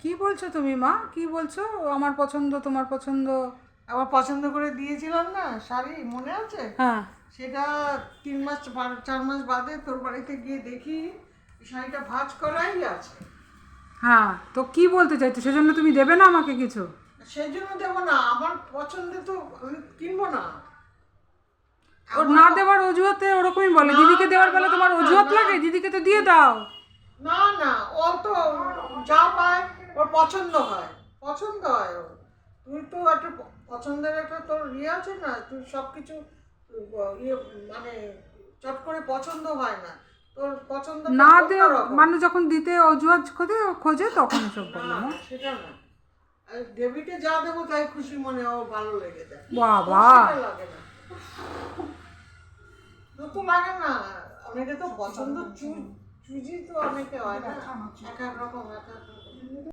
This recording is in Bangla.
কি বলছো তুমি মা? কি বলছো? আমার পছন্দ তোমার পছন্দ? আবার পছন্দ করে দিয়েছিলাম না শাড়ি, মনে আছে? হ্যাঁ সেটা 3 মাস 4 মাস বাদে তোর বাড়িতে গিয়ে দেখি শাড়িটা ভাঁজ করাই আছে। হ্যাঁ, তো কি বলতে চাইছো? সেজন্য তুমি দেবে না আমাকে কিছু? সেই জন্য দেবো না, আমার পছন্দে তো আমি কিনবো না। ওর আমার না দেওয়ার অজুহাতে ওরকমই বলে। না, দিদিকে দেওয়ার না, বেলা তোমার না, অজুহাত না। লাগে? দিদিকে তো দিয়ে দাও। না না, ও তো যা পায় ওর পছন্দ হয়, পছন্দ হয় ওর। তুই তো একটা পছন্দের একটা তোর ইয়ে আছে না, তুই সব কিছু ইয়ে মানে চট করে পছন্দ হয় না, তোর পছন্দটা না দেওয়া অন্যরকম। মানে যখন দিতে অজুহাত খোঁজে খোঁজে তখন এসব না বলে না? না, সেটা না। আর ডেবিটে যা দেবো তাই খুশি মনে ও ভালো লেগে যায়। তোর বাবা, সেটা লাগে না, তোর তো লাগে না। অনেকে তো পছন্দ চুজি তো অনেকে হয় না, এক এক রকম এক এক রকম।